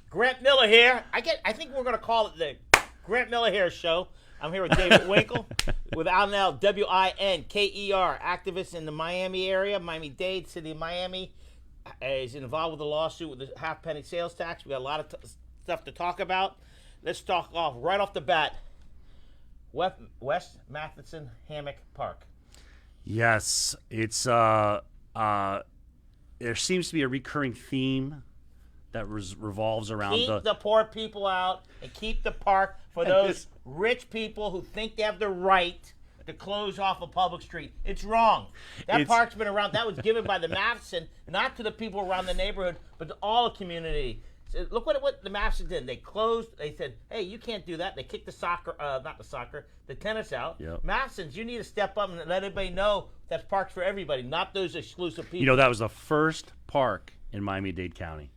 Grant Miller here. I think we're going to call it the Grant Miller here show. I'm here with David Winkle with Alnell, Winker, activist in the Miami area, Miami-Dade, city of Miami. Is involved with a lawsuit with the half-penny sales tax. We got a lot of stuff to talk about. Let's talk right off the bat. West Matheson Hammock Park. Yes, it's there seems to be a recurring theme that revolves around Keep the poor people out and keep the park for those rich people who think they have the right to close off a public street. It's wrong. That park's been around. That was given by the Matheson, not to the people around the neighborhood, but to all the community. So look what the Matheson did. They closed. They said, "Hey, you can't do that." They kicked the tennis out. Yep. Mathesons, you need to step up and let everybody know that park's for everybody, not those exclusive people. You know, that was the first park in Miami-Dade County.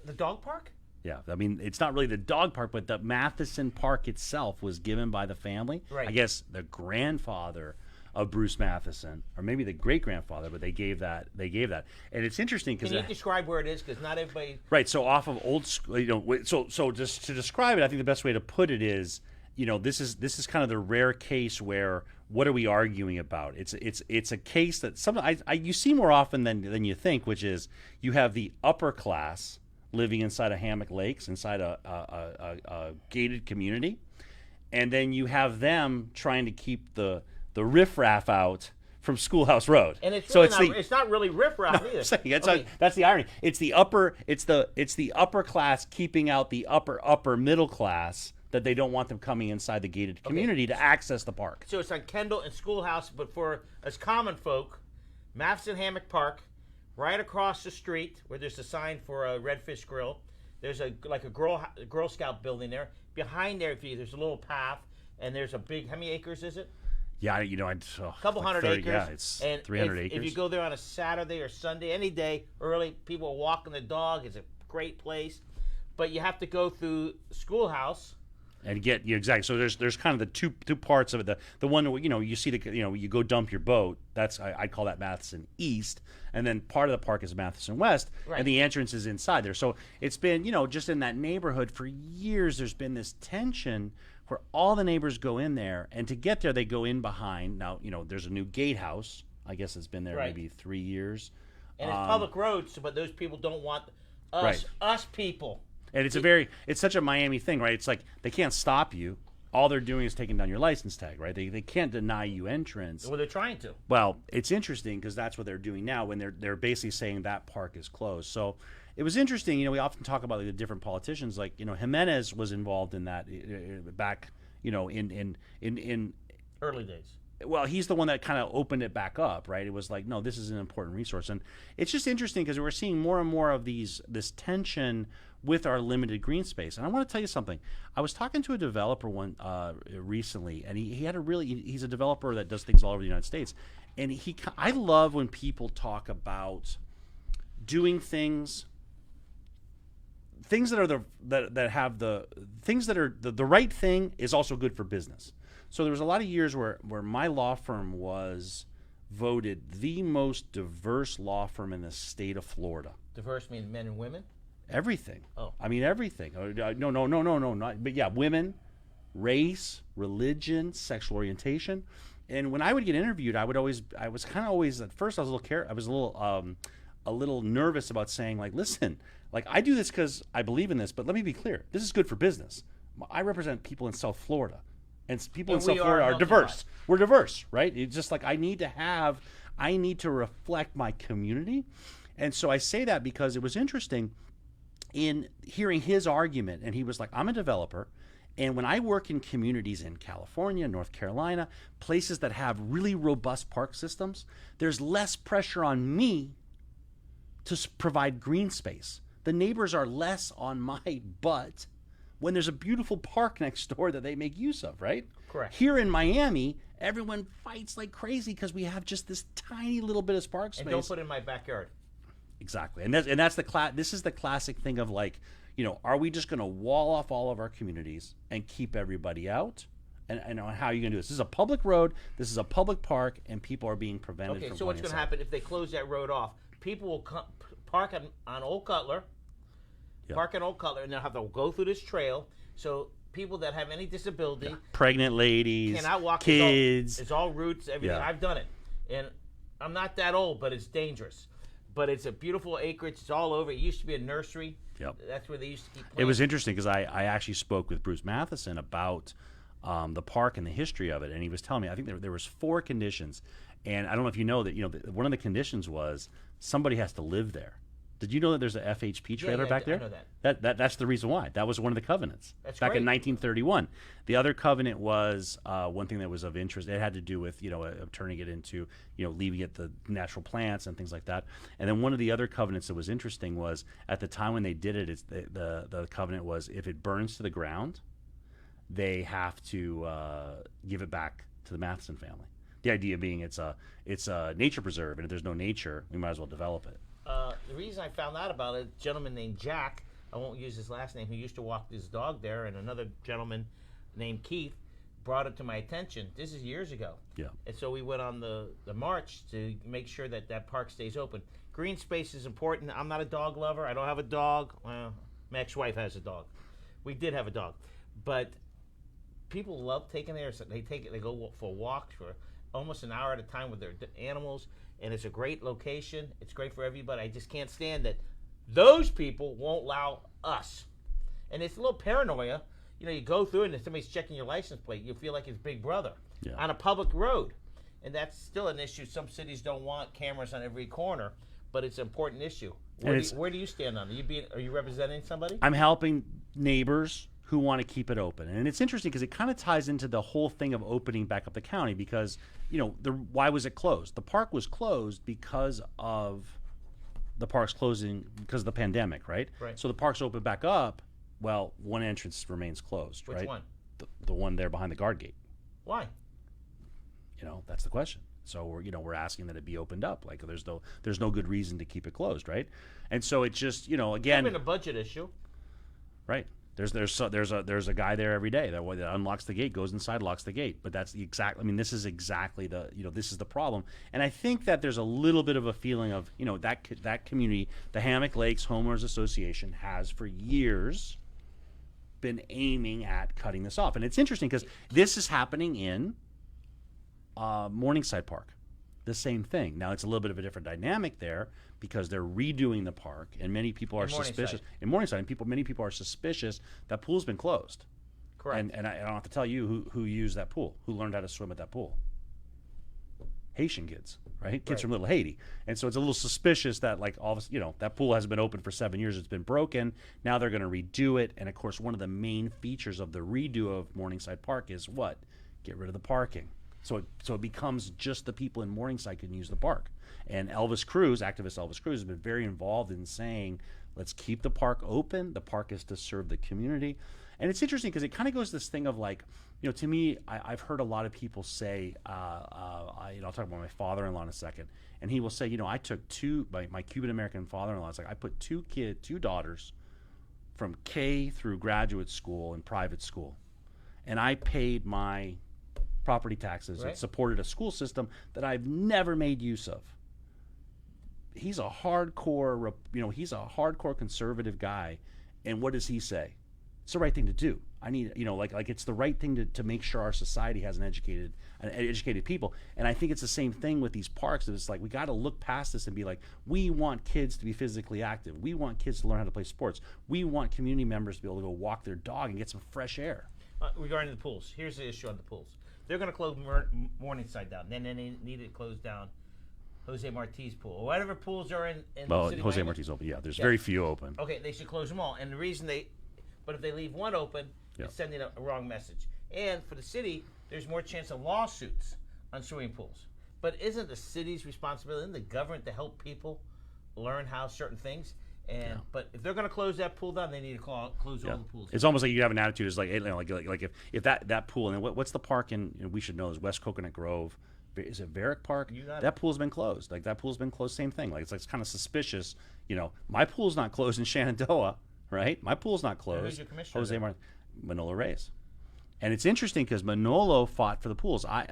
The dog park? Yeah, I mean, it's not really the dog park, but the Matheson Park itself was given by the family. Right. I guess the grandfather of Bruce Matheson, or maybe the great-grandfather, but they gave that. And it's interesting because... Can you describe where it is? Because not everybody... Right, so off of Old School, so just to describe it, I think the best way to put it is, this is kind of the rare case where what are we arguing about? It's a case that you see more often than you think, which is you have the upper class living inside of Hammock Lakes, inside a gated community, and then you have them trying to keep the riffraff out from Schoolhouse Road. And it's not really riffraff either. That's the irony. It's the upper class keeping out the upper middle class that they don't want them coming inside the gated community to access the park. So it's on Kendall and Schoolhouse, but for us common folk, Matheson Hammock Park, right across the street where there's a sign for a Redfish Grill. There's a Girl Scout building there. Behind there, there's a little path, and there's a big. How many acres is it? Yeah, a couple hundred 30, acres. Yeah, it's 300 acres. If you go there on a Saturday or Sunday, any day early, people are walking the dog. It's a great place, but you have to go through Schoolhouse. And get exactly. So there's kind of the two parts of it. The one where you see you go dump your boat. That's I call that Matheson East, and then part of the park is Matheson West, right. And the entrance is inside there. So it's been just in that neighborhood for years. There's been this tension where all the neighbors go in there, and to get there they go in behind. Now there's a new gatehouse. I guess it's been there right. maybe 3 years. And it's public roads, but those people don't want us people. And it's such a Miami thing, right? It's like they can't stop you. All they're doing is taking down your license tag, right? They can't deny you entrance. Well, they're trying to. Well, it's interesting because that's what they're doing now when they're basically saying that park is closed. So it was interesting. We often talk about the different politicians. Like Jimenez was involved in that back, in early days. Well, he's the one that kind of opened it back up, right? It was like, no, this is an important resource, and it's just interesting because we're seeing more and more of this tension with our limited green space. And I want to tell you something. I was talking to a developer recently, and he's a developer that does things all over the United States, and I love when people talk about doing things that are the right thing is also good for business. So there was a lot of years where my law firm was voted the most diverse law firm in the state of Florida. Diverse means men and women? Everything. Oh. I mean, everything. No. But yeah, women, race, religion, sexual orientation. And when I would get interviewed, I was kind of always, at first I was a little nervous about saying, like, listen, like, I do this because I believe in this, but let me be clear. This is good for business. I represent people in South Florida. And people in South Florida are diverse. We're diverse, right? It's just like I need to reflect my community. And so I say that because it was interesting in hearing his argument. And he was like, I'm a developer. And when I work in communities in California, North Carolina, places that have really robust park systems, there's less pressure on me to provide green space. The neighbors are less on my butt when there's a beautiful park next door that they make use of, right? Correct. Here in Miami, everyone fights like crazy because we have just this tiny little bit of park space. And don't put it in my backyard. Exactly. And that's this is the classic thing of, like, are we just going to wall off all of our communities and keep everybody out? And how are you going to do this? This is a public road. This is a public park, and people are being prevented from going inside. Okay, so what's going to happen if they close that road off? People will park on Old Cutler, Yep. Park in Old Cutler, and they'll have to go through this trail. So people that have any disability Pregnant ladies, cannot walk. kids. It's all roots, everything. Yeah. I've done it. And I'm not that old, but it's dangerous. But it's a beautiful acreage. It's all over. It used to be a nursery. Yep. That's where they used to keep plants. It was interesting because I actually spoke with Bruce Matheson about the park and the history of it, and he was telling me, I think there was 4 conditions, and I don't know if you know that, one of the conditions was somebody has to live there. Did you know that there's a FHP trailer back there? I know that. That's the reason why. That was one of the covenants. That's back great. in 1931. The other covenant was one thing that was of interest. It had to do with turning it into leaving it the natural plants and things like that. And then one of the other covenants that was interesting was at the time when they did it, the covenant was if it burns to the ground, they have to give it back to the Matheson family. The idea being it's a nature preserve, and if there's no nature, we might as well develop it. The reason I found out about it, a gentleman named Jack, I won't use his last name, who used to walk his dog there, and another gentleman named Keith brought it to my attention. This is years ago. Yeah. And so we went on the march to make sure that park stays open. Green space is important. I'm not a dog lover. I don't have a dog. Well, my ex-wife has a dog. We did have a dog. But people love taking theirs. They go for walks for almost an hour at a time with their animals. And it's a great location. It's great for everybody. I just can't stand that those people won't allow us. And it's a little paranoia. You go through and if somebody's checking your license plate, you feel like it's Big Brother on a public road. And that's still an issue. Some cities don't want cameras on every corner, but it's an important issue. Where do you stand on it? Are you representing somebody? I'm helping neighbors who want to keep it open. And it's interesting because it kind of ties into the whole thing of opening back up the county because, why was it closed? The park was closed because of the park's closing because of the pandemic, right? Right. So the park's opened back up. Well, one entrance remains closed, Which right? one? The one there behind the guard gate. Why? That's the question. So we're asking that it be opened up. Like there's no good reason to keep it closed, right? And so it's just again, It's been a budget issue. right? There's a guy there every day that unlocks the gate, goes inside, locks the gate. But that's this is exactly this is the problem. And I think that there's a little bit of a feeling of that community, the Hammock Lakes Homeowners Association, has for years been aiming at cutting this off. And it's interesting because this is happening in Morningside Park. The same thing. Now it's a little bit of a different dynamic there because they're redoing the park, and many people are suspicious. In Morningside, many people are suspicious that pool's been closed. Correct. And I don't have to tell you who used that pool, who learned how to swim at that pool. Haitian kids, right? Kids from Little Haiti. And so it's a little suspicious that that pool hasn't been open for 7 years. It's been broken. Now they're going to redo it. And of course, one of the main features of the redo of Morningside Park is what? Get rid of the parking. So it becomes just the people in Morningside can use the park. And activist Elvis Cruz, has been very involved in saying, let's keep the park open. The park is to serve the community. And it's interesting because it kind of goes this thing of to me, I've heard a lot of people say, I'll talk about my father-in-law in a second, and he will say, I took my Cuban-American father-in-law, it's like I put two daughters from K through graduate school and private school, and I paid my property taxes and supported a school system that I've never made use of. He's a hardcore, conservative guy, and what does he say? It's the right thing to do. I need, it's the right thing to make sure our society has an educated people. And I think it's the same thing with these parks. It's like we got to look past this and be like, we want kids to be physically active. We want kids to learn how to play sports. We want community members to be able to go walk their dog and get some fresh air. Regarding the pools, here's the issue on the pools. They're going to close Morningside down. Then they need to close down Jose Marti's pool or whatever pools are in the city. Jose Marti's open. Yeah, there's very few open. Okay, they should close them all. And the reason but if they leave one open, it's sending a wrong message. And for the city, there's more chance of lawsuits on swimming pools. But isn't the city's responsibility, isn't the government to help people learn how certain things? But if they're going to close that pool down, they need to close all the pools. It's almost like you have an attitude. It's like if that pool, and what's the park in? We should know is West Coconut Grove. Is it Varick Park? That pool's been closed. That pool's been closed. Same thing. It's kind of suspicious. My pool's not closed in Shenandoah, right? My pool's not closed. Who's your commissioner? Jose Marti, Manolo Reyes. And it's interesting because Manolo fought for the pools. A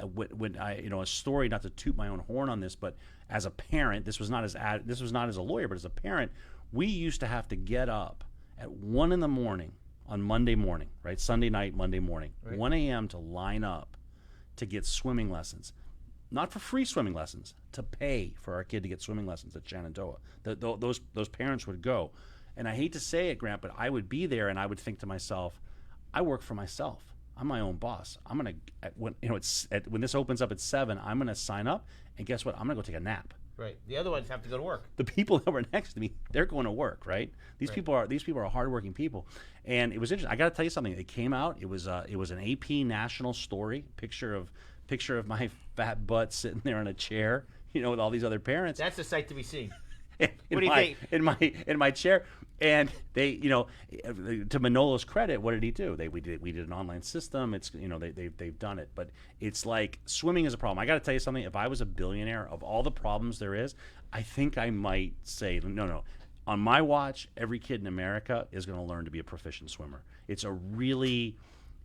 story, not to toot my own horn on this, but as a parent, this was not as a lawyer, but as a parent, we used to have to get up at 1 in the morning on Monday morning, right? Sunday night, Monday morning, Right. 1 a.m. to line up to get swimming lessons. Not for free swimming lessons, to pay for our kid to get swimming lessons at Shenandoah. Those parents would go. And I hate to say it, Grant, but I would be there and I would think to myself, I work for myself. I'm my own boss. I'm gonna when this opens up at 7, I'm gonna sign up, and guess what? I'm gonna go take a nap. Right. The other ones have to go to work. The people that were next to me, they're going to work, right? These Right. people are hardworking people, and it was interesting. I got to tell you something. It came out. It was an AP national story. Picture of my fat butt sitting there in a chair, with all these other parents. That's a sight to be seen. in What do you my, think? in my chair, and they, to Manolo's credit, what did he do? We did an online system. It's they've done it, but it's like swimming is a problem. I got to tell you something. If I was a billionaire, of all the problems there is, I think I might say no. On my watch, every kid in America is going to learn to be a proficient swimmer. It's a really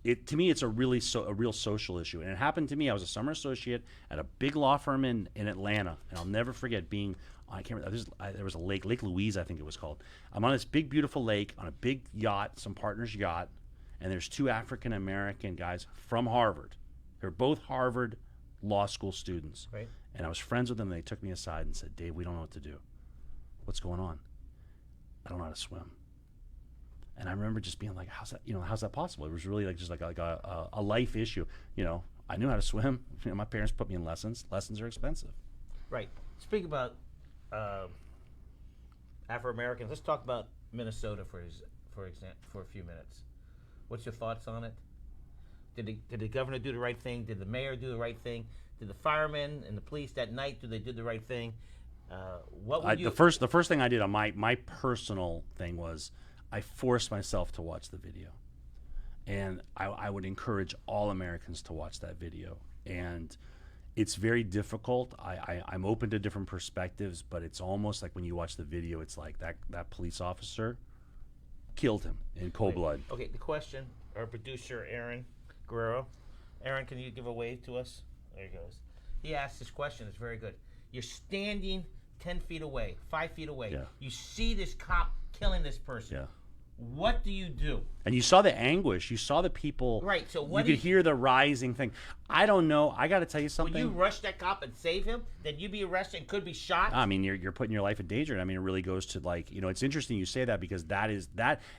to me, it's a real social issue, and it happened to me. I was a summer associate at a big law firm in Atlanta, and I'll never forget being. I can't remember. There was a Lake Louise, I think it was called. I'm on this big, beautiful lake on a big yacht, some partner's yacht, and there's 2 African American guys from Harvard. They're both Harvard law school students, Right. and I was friends with them. And they took me aside and said, "Dave, we don't know what to do. What's going on? I don't know how to swim." And I remember just being like, how's that possible? It was really like just like a life issue. I knew how to swim. My parents put me in lessons. Lessons are expensive. Right. Speaking about Afro-Americans, let's talk about Minnesota for a few minutes. What's your thoughts on it? Did the governor do the right thing? Did the mayor do the right thing? Did the firemen and the police that night did the right thing? What would you? The first thing I did on my personal thing was I forced myself to watch the video, and I would encourage all Americans to watch that video. And it's very difficult. I'm open to different perspectives, but it's almost like when you watch the video, it's like that police officer killed him in cold blood. Okay, the question, our producer, Aaron Guerrero. Aaron, can you give a wave to us? There he goes. He asked this question. It's very good. You're standing 10 feet away, 5 feet away. Yeah. You see this cop killing this person. Yeah. What do you do? And you saw the anguish. You saw the people. Right, so you what could hear the rising thing. I don't know. I got to tell you Would something. you rush that cop and save him? Then you'd be arrested and could be shot? I mean, you're putting your life in danger. And I mean, it really goes to it's interesting you say that because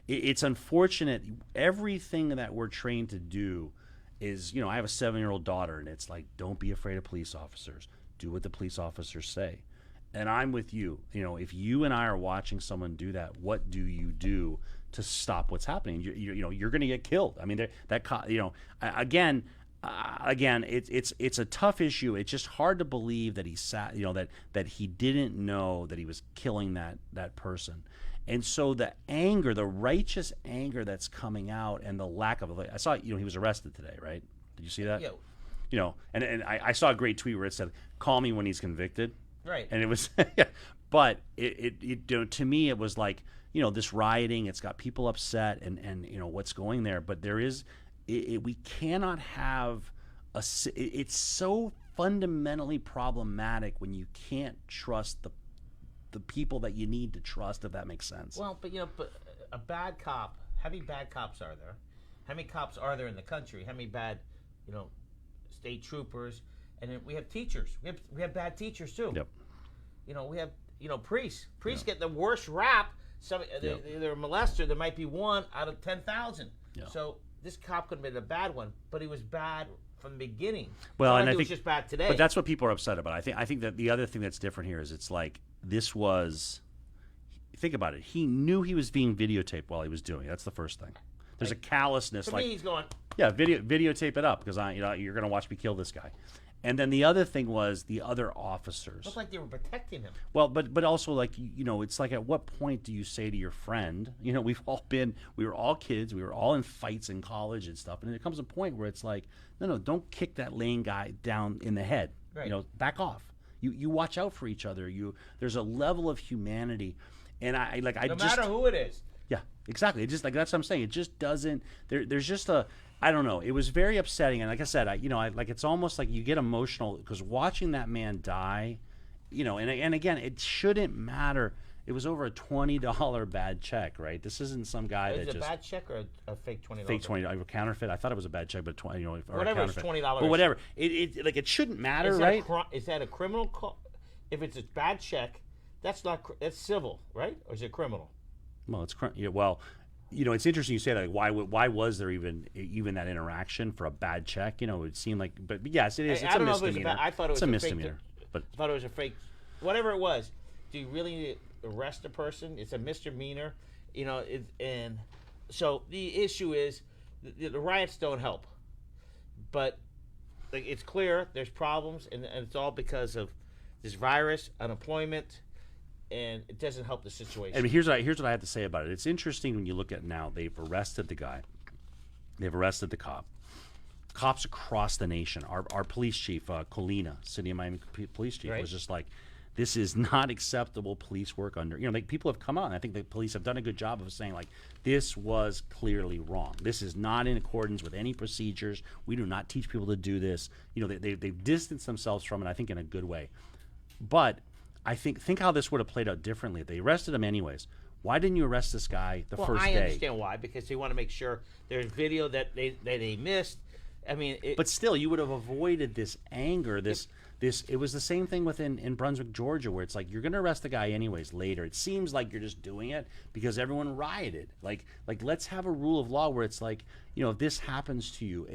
it's unfortunate. Everything that we're trained to do is, I have a 7-year-old daughter, and it's like, don't be afraid of police officers. Do what the police officers say. And I'm with you. If you and I are watching someone do that, what do you do to stop what's happening? You're going to get killed. I mean, again, it's a tough issue. It's just hard to believe that he sat, that he didn't know that he was killing that person. And so the anger, the righteous anger that's coming out, and the lack of I saw, he was arrested today, right? Did you see that? Yeah. And I saw a great tweet where it said, "Call me when he's convicted." Right. And it was, but it to me it was like, this rioting. It's got people upset, and what's going there. But there is, we cannot have it's so fundamentally problematic when you can't trust the people that you need to trust, if that makes sense. Well, but a bad cop. How many bad cops are there? How many cops are there in the country? How many bad, state troopers? And then we have teachers. We have bad teachers too. Yep. We have priests. Priests get the worst rap. They're a molester. There might be 1 out of 10,000. Yeah. So this cop could have been a bad one, but he was bad from the beginning. Well, and I it think was just bad today. But that's what people are upset about. I think that the other thing that's different here is it's like this was. Think about it. He knew he was being videotaped while he was doing it. That's the first thing. There's a callousness. For me, he's going. Yeah, videotape it up because you're going to watch me kill this guy. And then the other thing was the other officers. Looked like they were protecting him. Well, but also like it's like at what point do you say to your friend? We were all kids, we were all in fights in college and stuff, and there comes a point where it's like, no, don't kick that lame guy down in the head. Right. Back off. You watch out for each other. There's a level of humanity, and No matter who it is. Yeah, exactly. It just that's what I'm saying. It just doesn't. There's just a. I don't know. It was very upsetting, and like I said, it's almost like you get emotional because watching that man die, and again, it shouldn't matter. It was over a $20 bad check, right? This isn't some guy Is that it a just bad check or a fake $20? fake $20 counterfeit. I thought it was a bad check, but or Whatever, it's counterfeit. $20. But whatever, it shouldn't matter, Is right? Is that a criminal? If it's a bad check, that's that's civil, right? Or is it criminal? Well, it's interesting you say that. Like, why was there even that interaction for a bad check? It seemed like, but yes, it is. It's I a don't know if it was misdemeanor. I thought it was a a misdemeanor. But I thought it was a fake. Whatever it was, do you really need to arrest a person? It's a misdemeanor, and so the issue is the riots don't help. But it's clear there's problems, and it's all because of this virus, unemployment, and it doesn't help the situation. I mean, here's what I have to say about it. It's interesting when you look at now. They've arrested the guy. They've arrested the cop. Cops across the nation. Our police chief, Colina, City of Miami police chief, Right. was just like, this is not acceptable police work under. People have come out, and I think the police have done a good job of saying, like, this was clearly wrong. This is not in accordance with any procedures. We do not teach people to do this. They've distanced themselves from it, I think, in a good way. But I think how this would have played out differently. They arrested him anyways. Why didn't you arrest this guy the first day? I understand why, because they want to make sure there's video that they missed. I mean, but still, you would have avoided this anger. It was the same thing in Brunswick, Georgia, where it's like you're going to arrest the guy anyways later. It seems like you're just doing it because everyone rioted. Like let's have a rule of law where it's like, if this happens to you,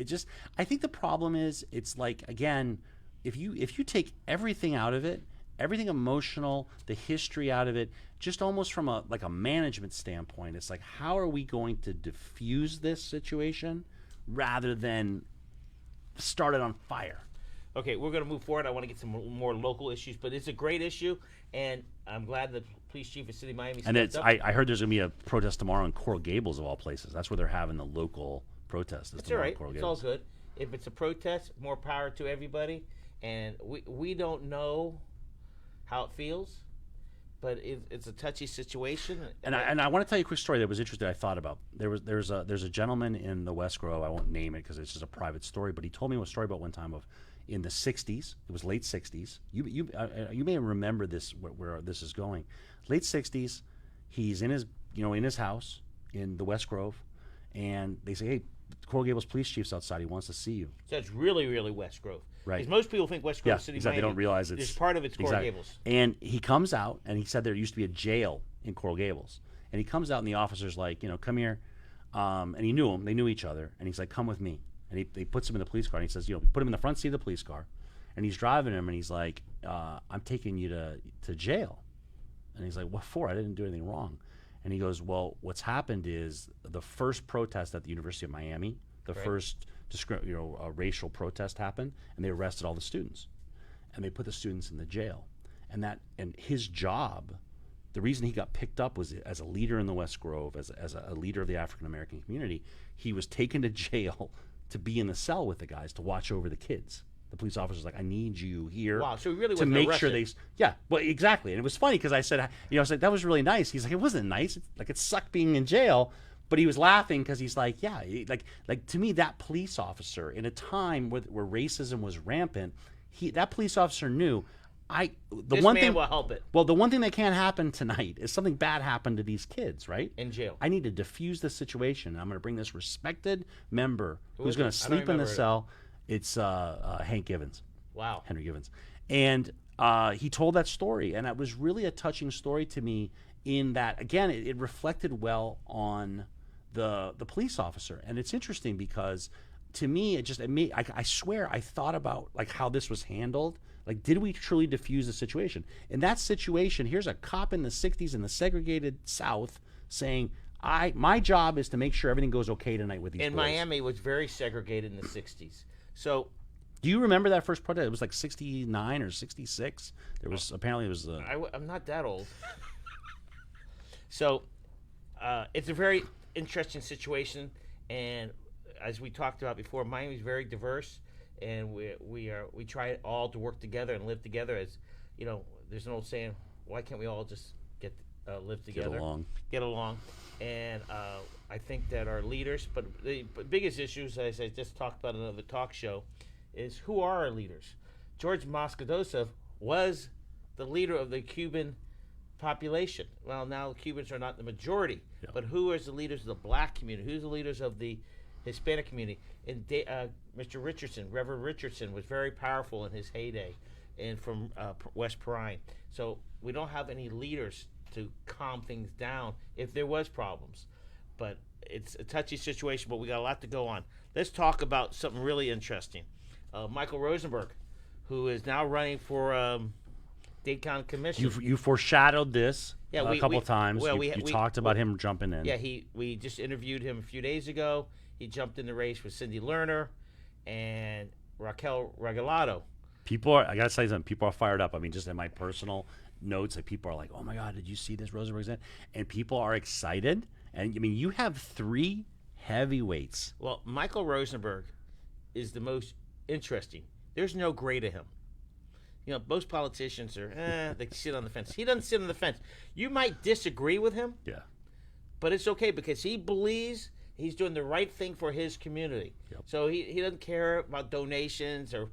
I think the problem is it's like, again, if you take everything out of it, everything emotional, the history out of it, just almost from a management standpoint, it's like, how are we going to diffuse this situation rather than start it on fire? Okay, we're going to move forward. I want to get some more local issues, but it's a great issue, and I'm glad the police chief of City of Miami stepped up. I heard there's going to be a protest tomorrow in Coral Gables, of all places. That's where they're having the local protest. It's all right. It's all good. If it's a protest, more power to everybody, and we don't know how it feels, but it's a touchy situation. And I want to tell you a quick story that was interesting. I thought about there's a gentleman in the West Grove. I won't name it because it's just a private story, but he told me a story about one time of in the 60s. It was late 60s. You may remember this where this is going. Late 60s. He's in his house in the West Grove, and they say, "Hey, Coral Gables police chief's outside. He wants to see you." So it's really, really West Grove. Right. Because most people think West Grove City, exactly. Miami. They don't realize it's part of it's Coral exactly. Gables. And he comes out, and he said there used to be a jail in Coral Gables. And he comes out, and the officer's like, come here. And he knew him. They knew each other. And he's like, come with me. And he puts him in the police car, and he says, put him in the front seat of the police car. And he's driving him, and he's like, I'm taking you to jail. And he's like, what for? I didn't do anything wrong. And he goes, well, what's happened is the first protest at the University of Miami, the first racial protest happened, and they arrested all the students, and they put the students in the jail, and his job, the reason he got picked up was as a leader in the West Grove, as a leader of the African American community. He was taken to jail to be in the cell with the guys to watch over the kids. The police officer's like, I need you here. Wow, so he really to wasn't make arrested. sure well, exactly. And it was funny because I said, I was like, that was really nice. He's like, it wasn't nice. It sucked being in jail. But he was laughing because he's like, yeah, like to me, that police officer in a time where racism was rampant, that police officer knew, This man will help it. Well, the one thing that can't happen tonight is something bad happened to these kids, right? In jail. I need to diffuse this situation. I'm going to bring this respected member who's going to I don't sleep in the remember it. cell. It's Hank Givens. Wow. Henry Givens. And he told that story, and it was really a touching story to me in that, again, it reflected well on the police officer. And it's interesting because to me, I swear I thought about like how this was handled. Like, did we truly diffuse the situation? In that situation, here's a cop in the 60s in the segregated South saying, my job is to make sure everything goes okay tonight with these And boys. Miami was very segregated in the 60s. So do you remember that first protest? It was like 69 or 66. There was apparently it was I'm not that old. So it's a very interesting situation, and as we talked about before, Miami's very diverse, and we try all to work together and live together. As there's an old saying, why can't we all just live together, get along? And I think that our leaders, but the biggest issues, as I just talked about in another talk show, is who are our leaders? George Moscodosa was the leader of the Cuban population. Well, now Cubans are not the majority, Yeah. but who is the leaders of the black community? Who's the leaders of the Hispanic community? And Mr. Richardson, Reverend Richardson, was very powerful in his heyday, and from West Perrine. So we don't have any leaders to calm things down if there was problems. But it's a touchy situation, but we got a lot to go on. Let's talk about something really interesting. Michael Rosenberg, who is now running for Dade County Commission. You foreshadowed this Yeah, a couple times. well, you we talked about him jumping in. Yeah, we just interviewed him a few days ago. He jumped in the race with Cindy Lerner and Raquel Regalado. I gotta say something. People are fired up. I mean, just in my personal notes, like people are like, "Oh my God, did you see this Rosenberg's in?" And people are excited. And I mean, you have 3 heavyweights. Well, Michael Rosenberg is the most interesting. There's no gray to him. You know, most politicians are, they sit on the fence. He doesn't sit on the fence. You might disagree with him, Yeah. but it's okay because he believes he's doing the right thing for his community. Yep. So he doesn't care about donations or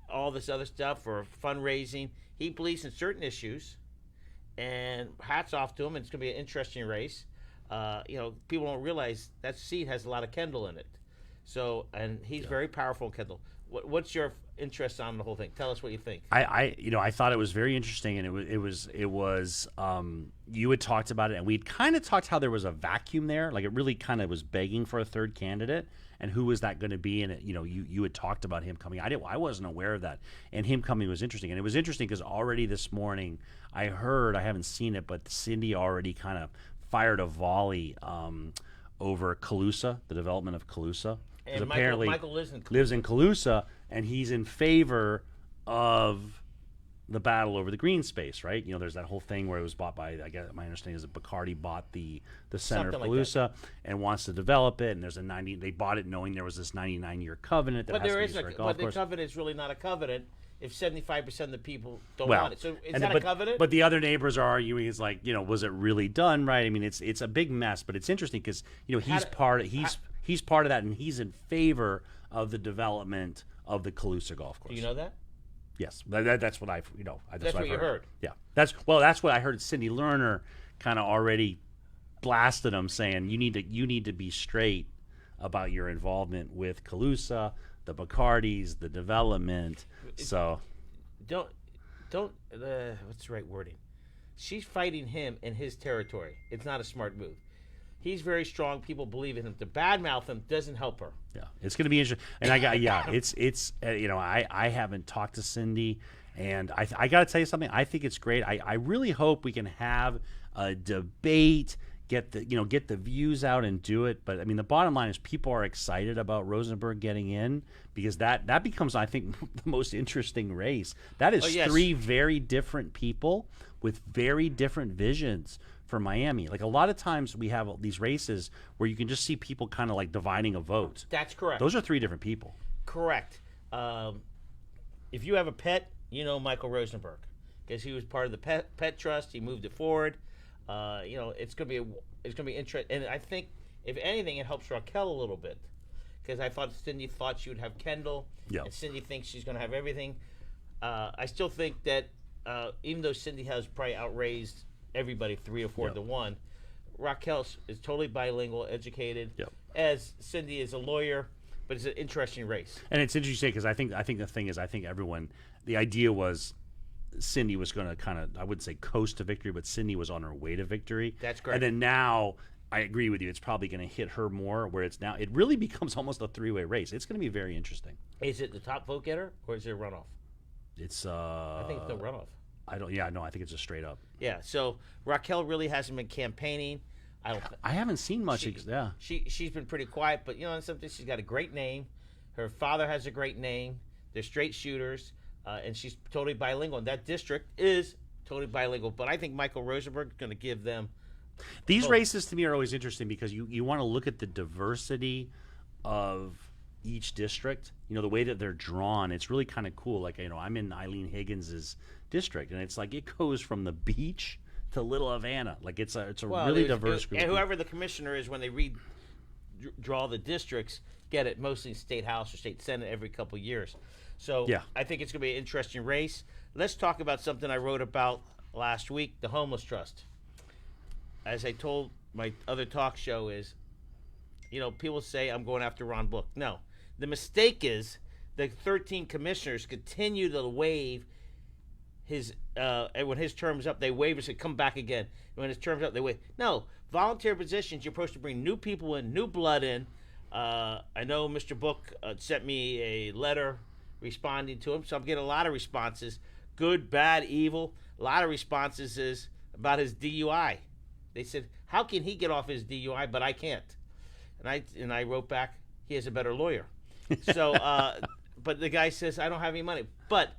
all this other stuff or fundraising. He believes in certain issues, and hats off to him. And it's going to be an interesting race. You know, people don't realize that seat has a lot of Kendall in it. So, and he's very powerful, Kendall. What's your interest on the whole thing? Tell us what you think. I thought it was very interesting, and it was you had talked about it, and we'd kind of talked how there was a vacuum there, like it really kind of was begging for a third candidate, and who was that going to be? And it, you had talked about him coming. I wasn't aware of that, and him coming was interesting, and it was interesting because already this morning I haven't seen it, but Cindy already kind of fired a volley over Colusa, the development of Colusa. And apparently Michael lives in Colusa, and he's in favor of the battle over the green space, right? There's that whole thing where it was bought by, I guess my understanding is that Bacardi bought the center Something of like Colusa and wants to develop it, and there's they bought it knowing there was this 99-year covenant that But has there to is be a, for a golf but the course. covenant is really not a covenant if 75% of the people don't Well, want it. So is and that but, a covenant? But the other neighbors are arguing, it's like, was it really done right? I mean, it's a big mess, but it's interesting because he's part of that, and he's in favor of the development of the Colusa golf course. Do you know that? Yes, that's what I've That's what you heard. Yeah, that's what I heard. Cindy Lerner kind of already blasted him, saying you need to be straight about your involvement with Colusa, the Bacardis, the development. So Don't what's the right wording? She's fighting him in his territory. It's not a smart move. He's very strong. People believe in him. To badmouth him doesn't help her. yeah, it's going to be interesting. And it's I haven't talked to Cindy, and I got to tell you something. I think it's great. I really hope we can have a debate, get the views out and do it. But I mean, the bottom line is people are excited about Rosenberg getting in because that becomes, I think, the most interesting race. That is 3 very different people with very different visions for Miami. Like a lot of times we have these races where you can just see people kind of like dividing a vote. That's correct. Those are 3 different people. Correct. If you have a pet, Michael Rosenberg because he was part of the pet trust. He moved it forward. It's gonna be interesting, and I think if anything, it helps Raquel a little bit because I thought Cindy thought she would have Kendall, and Cindy thinks she's gonna have everything. I still think that even though Cindy has probably outraised everybody 3 or 4 to 1, Raquel is totally bilingual, educated. As Cindy is a lawyer, but it's an interesting race. And it's interesting because I think the thing is everyone, the idea was Cindy was going to kind of, I wouldn't say coast to victory, but Cindy was on her way to victory. That's correct. And then now, I agree with you, it's probably going to hit her more, where it really becomes almost a 3-way race. It's going to be very interesting. Is it the top vote getter or is it a runoff? It's I think it's the runoff. I think it's just straight up. Yeah, so Raquel really hasn't been campaigning. I haven't seen much. She's been pretty quiet, but something, she's got a great name. Her father has a great name. They're straight shooters, and she's totally bilingual. And that district is totally bilingual. But I think Michael Rosenberg is going to give them. These races to me are always interesting because you want to look at the diversity of each district. The way that they're drawn, it's really kind of cool. Like I'm in Eileen Higgins's district, and it's like it goes from the beach to Little Havana. Like it's a really diverse group. And whoever the commissioner is, when they draw the districts, get it mostly state house or state senate every couple of years. So I think it's going to be an interesting race. Let's talk about something I wrote about last week, the Homeless Trust. As I told my other talk show is, people say I'm going after Ron Book. No. The mistake is the 13 commissioners continue to waive his, and when his term's up, they waive it, say come back again. And when his term's up, they waive. No. Volunteer positions, you're supposed to bring new people in, new blood in. I know Mr. Book sent me a letter responding to him, so I'm getting a lot of responses. Good, bad, evil. A lot of responses is about his DUI. They said, how can he get off his DUI, but I can't? And I wrote back, he has a better lawyer. So, but the guy says, I don't have any money. But,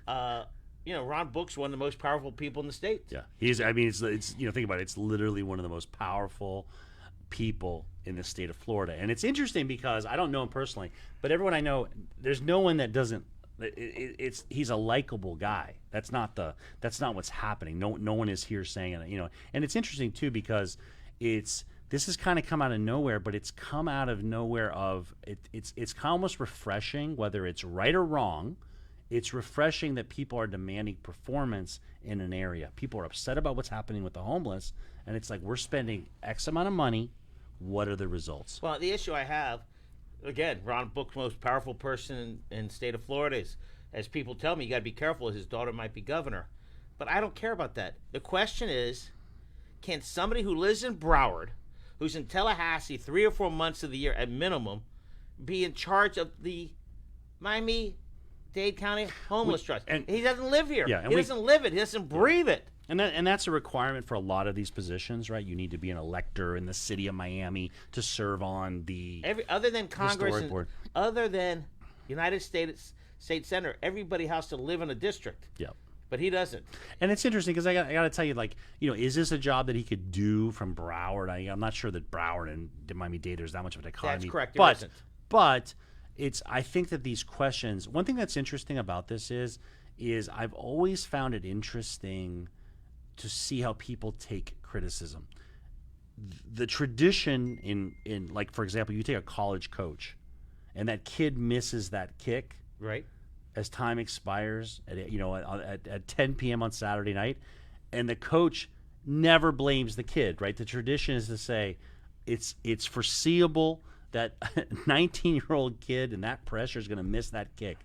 Ron Book's one of the most powerful people in the state. Yeah, it's think about it. It's literally one of the most powerful people in the state of Florida. And it's interesting because I don't know him personally, but everyone I know, there's no one that doesn't. He's a likable guy. That's not what's happening. No one is here saying it. And it's interesting too because this has kind of come out of nowhere, but it's come out of nowhere it's almost refreshing, whether it's right or wrong. It's refreshing that people are demanding performance in an area. People are upset about what's happening with the homeless, and it's like we're spending X amount of money. What are the results? Well, the issue I have, again, Ron Book's most powerful person in the state of Florida is, as people tell me, you got to be careful. His daughter might be governor. But I don't care about that. The question is, can somebody who lives in Broward, who's in Tallahassee 3 or 4 months of the year at minimum, be in charge of the Miami-Dade County Homeless Trust? And he doesn't live here. Yeah, he doesn't live it. He doesn't breathe it. And that's a requirement for a lot of these positions, right? You need to be an elector in the city of Miami to serve on the other than Congress and board. Other than United States State Senator, everybody has to live in a district. Yeah. But he doesn't. And it's interesting because I got to tell you, is this a job that he could do from Broward? I'm not sure that Broward and Miami-Dade, there's that much of an economy. That's correct. There isn't. But I think that these questions, one thing that's interesting about this is I've always found it interesting to see how people take criticism. The tradition in like, for example, you take a college coach and that kid misses that kick. Right. As time expires at 10 p.m. on Saturday night, and the coach never blames the kid, right? The tradition is to say it's foreseeable that a 19-year-old kid and that pressure is going to miss that kick.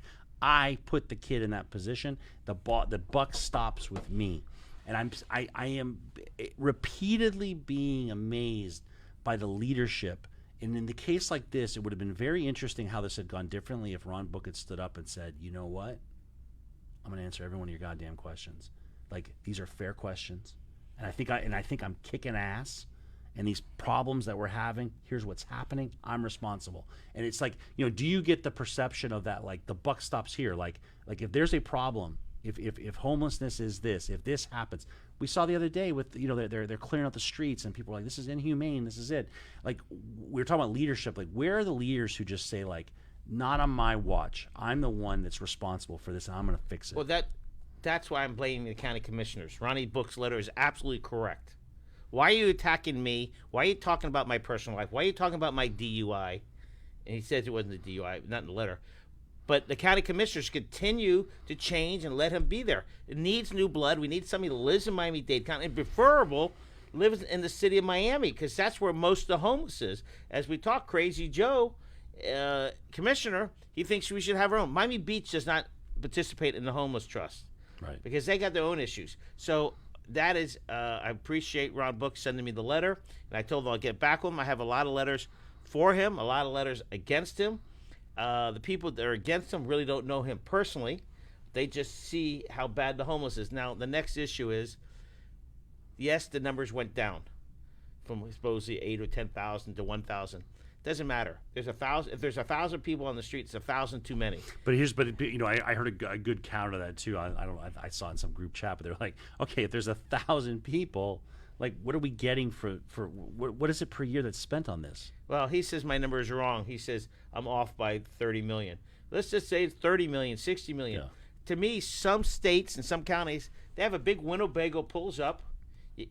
I put the kid in that position. The buck stops with me. And I am repeatedly being amazed by the leadership. And in the case like this, it would have been very interesting how this had gone differently if Ron Book had stood up and said, you know what? I'm going to answer every one of your goddamn questions. Like, these are fair questions. And I think I'm kicking ass. And these problems that we're having, here's what's happening. I'm responsible. And it's like, do you get the perception of that? Like, the buck stops here. Like if there's a problem, if homelessness is this, if this happens, we saw the other day with they're clearing out the streets and people are like, this is inhumane, this is it. Like, we're talking about leadership. Like, where are the leaders who just say, like, not on my watch, I'm the one that's responsible for this and I'm going to fix it? Well, that's why I'm blaming the county commissioners. Ronnie Book's letter is absolutely correct. Why are you attacking me? Why are you talking about my personal life? Why are you talking about my DUI? And he says it wasn't a DUI, not in the letter. But the county commissioners continue to change and let him be there. It needs new blood. We need somebody who lives in Miami-Dade County, and preferable lives in the city of Miami, because that's where most of the homeless is. As we talk, Crazy Joe, commissioner, he thinks we should have our own. Miami Beach does not participate in the homeless trust, right? Because they got their own issues. So that is, I appreciate Ron Book sending me the letter, and I told him I'll get back with him. I have a lot of letters for him, a lot of letters against him. The people that are against him really don't know him personally. They just see how bad the homeless is. Now, the next issue is, yes, the numbers went down from supposedly 8 or 10,000 to 1,000. Doesn't matter. There's 1,000. If there's 1,000 people on the street, it's 1,000 too many. But I heard a good counter to that too. I saw in some group chat, but they're like, okay, if there's 1,000 people, like, what are we getting for what is it per year that's spent on this? Well, he says my numbers are wrong. He says I'm off by 30 million. Let's just say it's 30 million, 60 million. Yeah. To me, some states and some counties, they have a big Winnebago pulls up.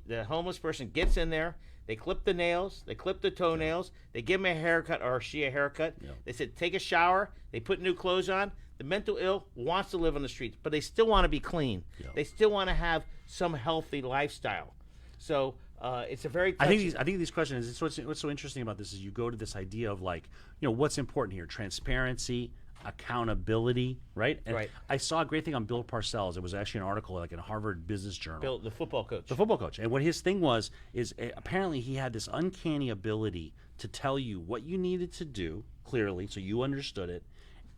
The homeless person gets in there. They clip the nails. They clip the toenails. They give him a haircut, or she a haircut. Yeah. They said, take a shower. They put new clothes on. The mental ill wants to live on the streets, but they still want to be clean. Yeah. They still want to have some healthy lifestyle. So it's a very touchy. I think these questions. What's so interesting about this is you go to this idea of like, what's important here: transparency, accountability, right? And Right. I saw a great thing on Bill Parcells. It was actually an article like in Harvard Business Journal. Bill, the football coach. The football coach. And what his thing is apparently he had this uncanny ability to tell you what you needed to do clearly so you understood it,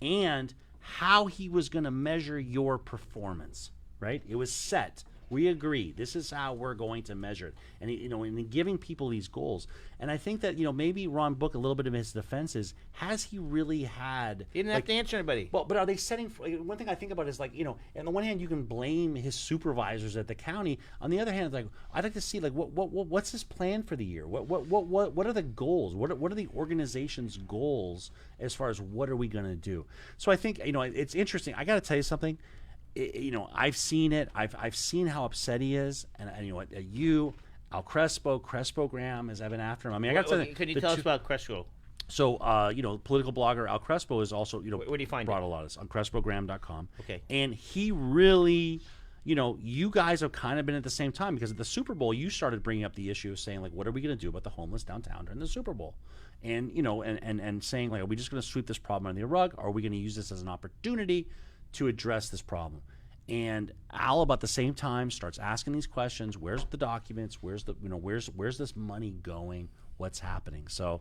and how he was going to measure your performance, right? It was set. We agree. This is how we're going to measure it. And, in giving people these goals. And I think that, maybe Ron Book, a little bit of his defense is, has he really had... He didn't have to answer anybody. Well, but are they setting... One thing I think about is like, on the one hand, you can blame his supervisors at the county. On the other hand, like, I'd like to see, like, what's his plan for the year? What are the goals? What are the organization's goals as far as what are we going to do? So I think, it's interesting. I got to tell you something. I've seen it. I've seen how upset he is, and Al Crespo Graham, as I've been after him. I mean, I got to. Could you tell us about Crespo? So, political blogger Al Crespo is also, where do you find brought it? a lot of this on CrespoGraham.com. Okay. And he really, you guys have kind of been at the same time, because at the Super Bowl, you started bringing up the issue of saying, like, what are we going to do about the homeless downtown during the Super Bowl? And, and saying, like, are we just going to sweep this problem under the rug? Or are we going to use this as an opportunity to address this problem? And Al, about the same time, starts asking these questions. Where's the documents? Where's the where's this money going? What's happening? So,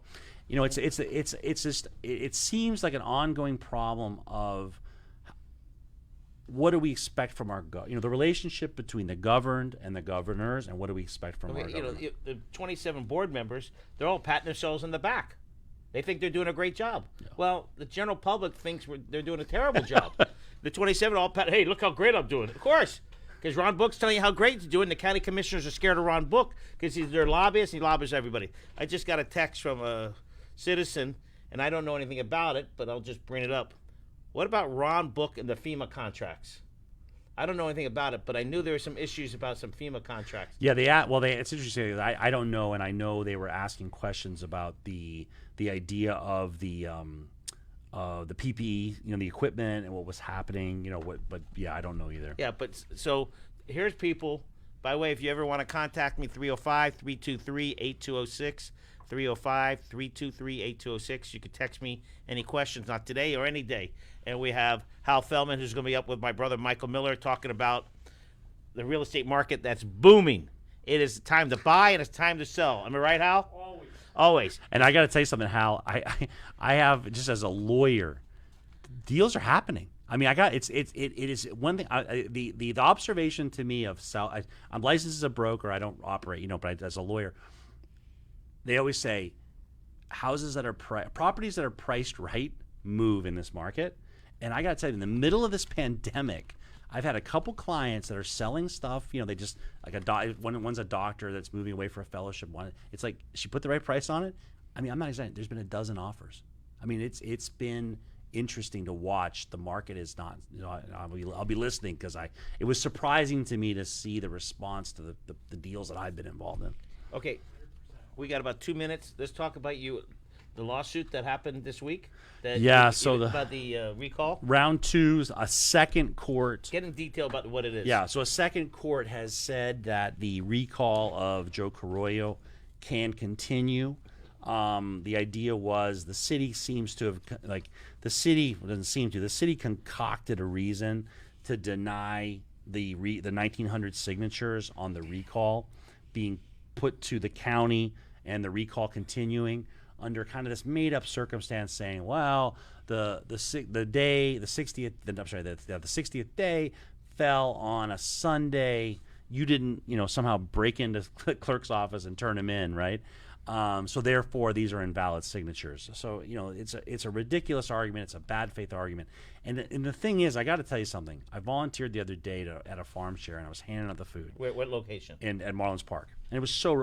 it's just it seems like an ongoing problem of what do we expect from our the relationship between the governed and the governors, and what do we expect from our government? The 27 board members, they're all patting themselves on the back. They think they're doing a great job. Yeah. Well, the general public thinks they're doing a terrible job. The 27 all pat, hey, look how great I'm doing. Of course, because Ron Book's telling you how great he's doing. The county commissioners are scared of Ron Book because he's their lobbyist. He lobbyists everybody. I just got a text from a citizen, and I don't know anything about it, but I'll just bring it up. What about Ron Book and the FEMA contracts? I don't know anything about it, but I knew there were some issues about some FEMA contracts. Yeah, it's interesting. I don't know, and I know they were asking questions about the idea of the PPE, the equipment and what was happening, but yeah, I don't know either. Yeah, but so here's people. By the way, if you ever want to contact me, 305-323-8206, 305-323-8206. You can text me any questions, not today or any day. And we have Hal Feldman, who's going to be up with my brother Michael Miller, talking about the real estate market that's booming. It is time to buy and it's time to sell. Am I right, Hal? Always. And I got to tell you something, Hal. I have, just as a lawyer, deals are happening. I mean, it is one thing. The observation to me of I'm licensed as a broker. I don't operate, but as a lawyer, they always say houses that are properties that are priced right move in this market. And I got to tell you, in the middle of this pandemic, I've had a couple clients that are selling stuff. They just one's a doctor that's moving away for a fellowship. It's like she put the right price on it. I mean, I'm not exaggerating. There's been a dozen offers. I mean, it's been interesting to watch. The market is not. I'll be listening because it was surprising to me to see the response to the deals that I've been involved in. Okay, we got about 2 minutes. Let's talk about the lawsuit that happened this week. About the recall. Round 2, a second court. Get in detail about what it is. Yeah, so a second court has said that the recall of Joe Carollo can continue. The idea was the city seems to have, the city concocted a reason to deny the 1,900 signatures on the recall being put to the county and the recall continuing under kind of this made-up circumstance, saying, well, the 60th day fell on a Sunday. You didn't, somehow break into the clerk's office and turn them in, right? So therefore, these are invalid signatures. So it's a ridiculous argument. It's a bad faith argument. And the thing is, I got to tell you something. I volunteered the other day at a farm share, and I was handing out the food. What location? At Marlins Park, and it was so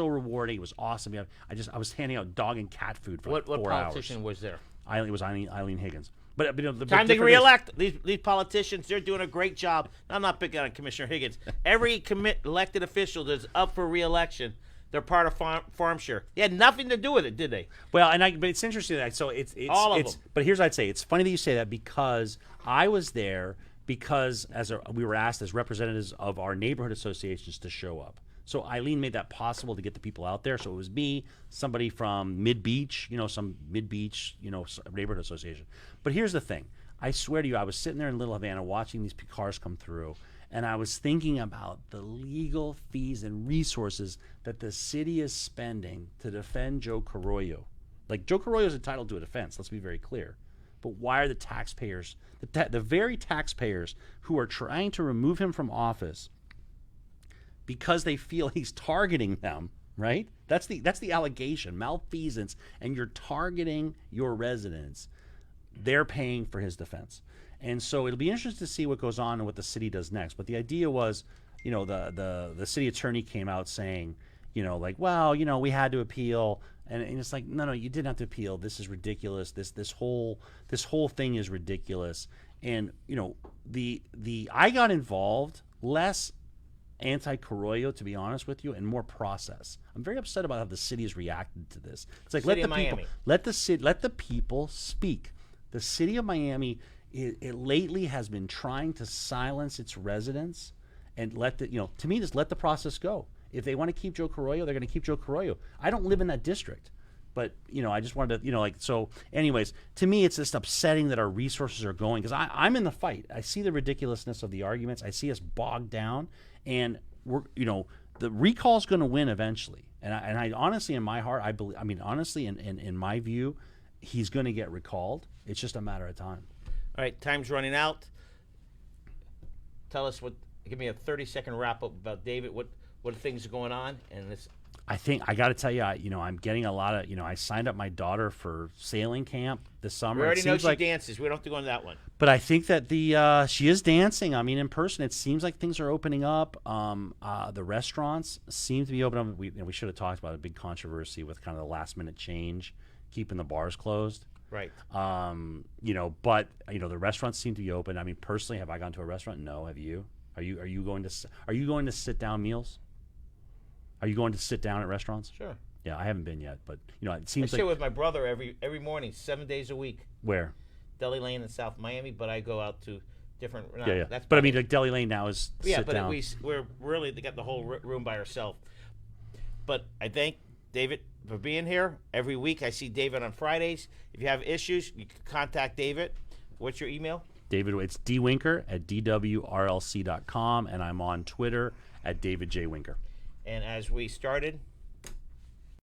rewarding. It was awesome. I was handing out dog and cat food for 4 hours. What politician was there? It was Eileen Higgins. But time to reelect these politicians. They're doing a great job. I'm not picking on Commissioner Higgins. Every elected official that's up for reelection, they're part of farm share. They had nothing to do with it, did they? Well, but it's interesting that so it's All of it's. them. But here's what I'd say: it's funny that you say that because I was there because we were asked as representatives of our neighborhood associations to show up. So Eileen made that possible to get the people out there. So it was me, somebody from Mid Beach, some Mid Beach, neighborhood association. But here's the thing: I swear to you, I was sitting there in Little Havana watching these cars come through. And I was thinking about the legal fees and resources that the city is spending to defend Joe Carollo. Like, Joe Carollo is entitled to a defense, let's be very clear. But why are the taxpayers, the very taxpayers who are trying to remove him from office because they feel he's targeting them, right? That's the allegation, malfeasance, and you're targeting your residents. They're paying for his defense. And so it'll be interesting to see what goes on and what the city does next. But the idea was, the city attorney came out saying, we had to appeal, and it's like, no, you didn't have to appeal. This is ridiculous. This whole thing is ridiculous. And I got involved less anti-Carollo, to be honest with you, and more process. I'm very upset about how the city has reacted to this. It's like let the people speak. The city of Miami. It lately has been trying to silence its residents and to me, just let the process go. If they want to keep Joe Carollo, they're going to keep Joe Carollo. I don't live in that district, but, I just wanted to, so anyways, to me, it's just upsetting that our resources are going because I'm in the fight. I see the ridiculousness of the arguments. I see us bogged down and the recall is going to win eventually. And I honestly, in my heart, honestly, in my view, he's going to get recalled. It's just a matter of time. All right, time's running out. Tell us give me a 30-second wrap-up about David. What things are going on? And this. I think I got to tell you, I'm getting a lot of, I signed up my daughter for sailing camp this summer. We already know she dances. We don't have to go into that one. But I think that she is dancing. In person, it seems like things are opening up. The restaurants seem to be open up. We should have talked about a big controversy with kind of the last-minute change, keeping the bars closed. Right. But the restaurants seem to be open. Personally, have I gone to a restaurant? No. Have you? Are you going to sit down meals? Are you going to sit down at restaurants? Sure. Yeah, I haven't been yet, but it seems I sit with my brother every morning, 7 days a week. Where? Deli Lane in South Miami, but I go out to different. Yeah. But like Deli Lane now is sit down. We're really got the whole room by ourselves. But I thank David for being here every week. I see David on Fridays. If you have issues, you can contact David. What's your email? David, it's dwinker@dwrlc.com, and I'm on Twitter @DavidJWinker. And as we started,